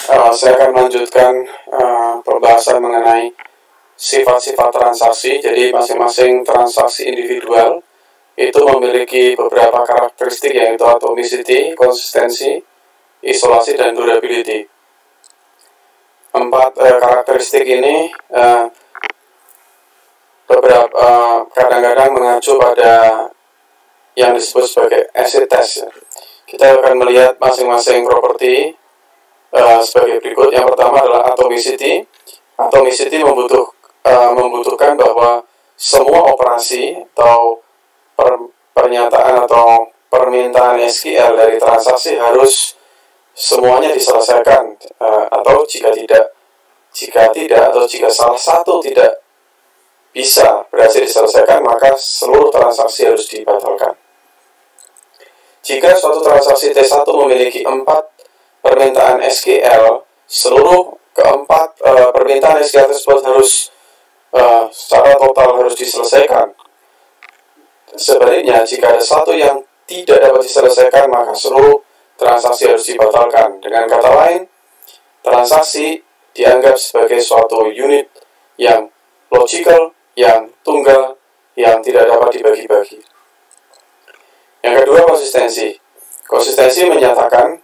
Saya akan melanjutkan pembahasan mengenai sifat-sifat transaksi. Jadi masing-masing transaksi individual itu memiliki beberapa karakteristik, yaitu atomicity, konsistensi, isolasi, dan durability. 4 karakteristik ini kadang-kadang mengacu pada yang disebut sebagai acid test. Kita akan melihat masing-masing properti sebagai berikut. Yang pertama adalah atomicity. Atomicity membutuhkan bahwa semua operasi atau pernyataan atau permintaan SQL dari transaksi harus semuanya diselesaikan, atau jika tidak atau jika salah satu tidak bisa berhasil diselesaikan, maka seluruh transaksi harus dibatalkan. Jika suatu transaksi T1 memiliki 4 permintaan SQL, seluruh keempat permintaan SQL tersebut harus secara total harus diselesaikan. Sebaliknya, jika ada satu yang tidak dapat diselesaikan, maka seluruh transaksi harus dibatalkan. Dengan kata lain, transaksi dianggap sebagai suatu unit yang logical, yang tunggal, yang tidak dapat dibagi-bagi. Yang kedua, konsistensi. Konsistensi menyatakan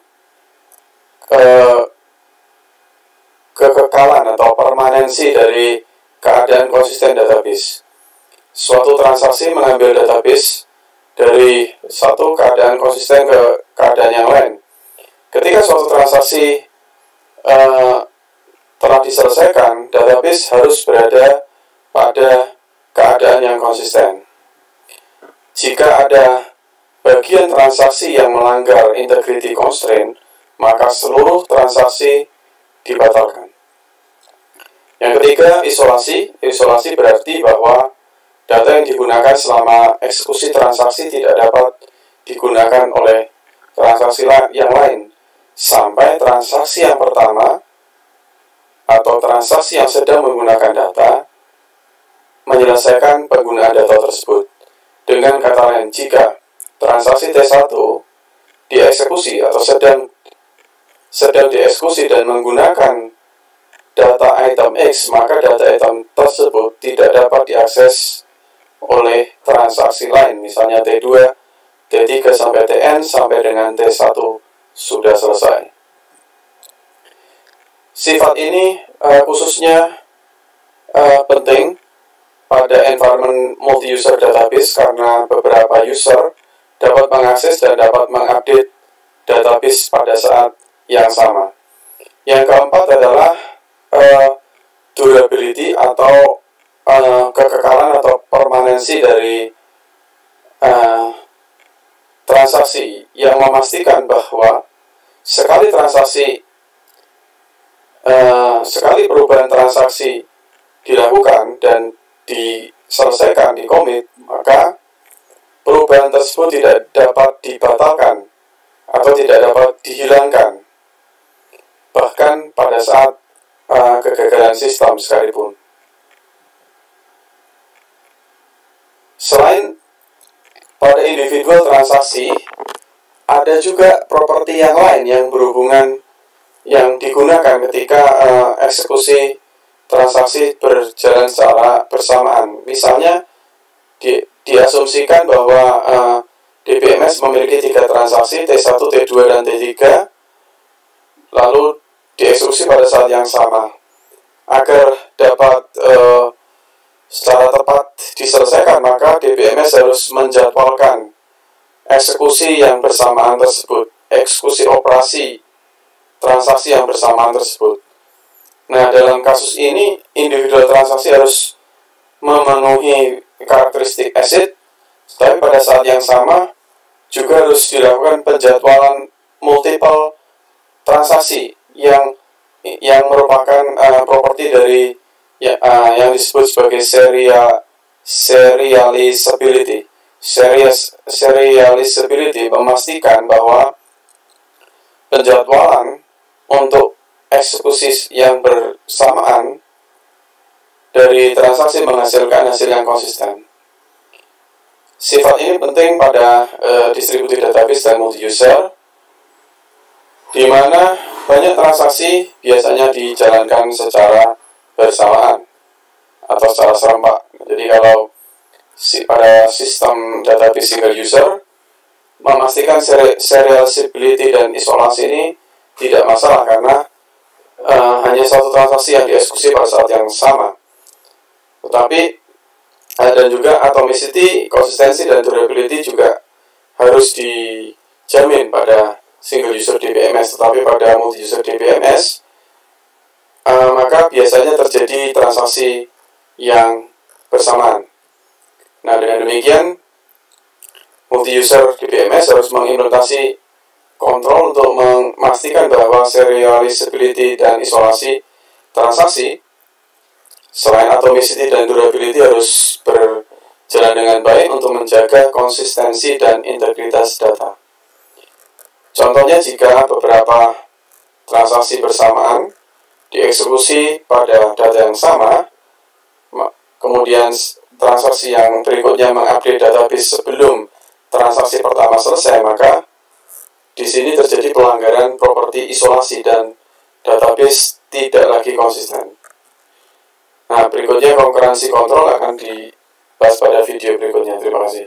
kekekalan atau permanensi dari keadaan konsisten database. Suatu transaksi mengambil database dari satu keadaan konsisten ke keadaan yang lain. Ketika suatu transaksi telah diselesaikan, database harus berada pada keadaan yang konsisten. Jika ada bagian transaksi yang melanggar integrity constraint, maka seluruh transaksi dibatalkan. Yang ketiga, isolasi. Isolasi berarti bahwa data yang digunakan selama eksekusi transaksi tidak dapat digunakan oleh transaksi yang lain sampai transaksi yang pertama atau transaksi yang sedang menggunakan data menyelesaikan penggunaan data tersebut. Dengan kata lain, jika transaksi T1 dieksekusi atau sedang dieksekusi dan menggunakan data item X, maka data item tersebut tidak dapat diakses oleh transaksi lain, misalnya T2, T3 sampai Tn sampai dengan T1 sudah selesai. Sifat ini khususnya penting pada environment multi-user database karena beberapa user dapat mengakses dan dapat mengupdate database pada saat yang sama. Yang keempat adalah durability atau kekekalan atau permanensi dari transaksi, yang memastikan bahwa sekali perubahan transaksi dilakukan dan diselesaikan, dikomit, maka perubahan tersebut tidak dapat dibatalkan atau tidak dapat dihilangkan, bahkan pada saat kegagalan sistem sekalipun. Selain pada individual transaksi, ada juga properti yang lain yang berhubungan, yang digunakan ketika eksekusi transaksi berjalan secara bersamaan. Misalnya, diasumsikan bahwa DBMS memiliki 3 transaksi, T1, T2, dan T3, lalu dieksekusi pada saat yang sama. Agar dapat secara tepat diselesaikan, maka DBMS harus menjadwalkan eksekusi yang bersamaan tersebut, eksekusi operasi transaksi yang bersamaan tersebut. Nah, dalam kasus ini, individual transaksi harus memenuhi karakteristik ACID, tapi pada saat yang sama juga harus dilakukan penjadwalan multiple transaksi yang merupakan properti dari yang disebut sebagai serializability. Serializability memastikan bahwa penjadwalan untuk eksekusi yang bersamaan dari transaksi menghasilkan hasil yang konsisten. Sifat ini penting pada distributed database dan multi-user, di mana Banyak transaksi biasanya dijalankan secara bersamaan atau secara serempak. Jadi kalau pada sistem database single user, memastikan serializability dan isolasi ini tidak masalah karena hanya satu transaksi yang dieksekusi pada saat yang sama. Tetapi dan juga atomicity, konsistensi, dan durability juga harus dijamin pada single user DBMS. Tetapi pada multi user DBMS, maka biasanya terjadi transaksi yang bersamaan. Nah, dengan demikian multi user DBMS harus mengimplementasi kontrol untuk memastikan bahwa serializability dan isolasi transaksi selain atomicity dan durability harus berjalan dengan baik untuk menjaga konsistensi dan integritas data. Contohnya, jika beberapa transaksi bersamaan dieksekusi pada data yang sama, kemudian transaksi yang berikutnya mengupdate database sebelum transaksi pertama selesai, maka di sini terjadi pelanggaran properti isolasi dan database tidak lagi konsisten. Nah, berikutnya concurrency control akan dibahas pada video berikutnya. Terima kasih.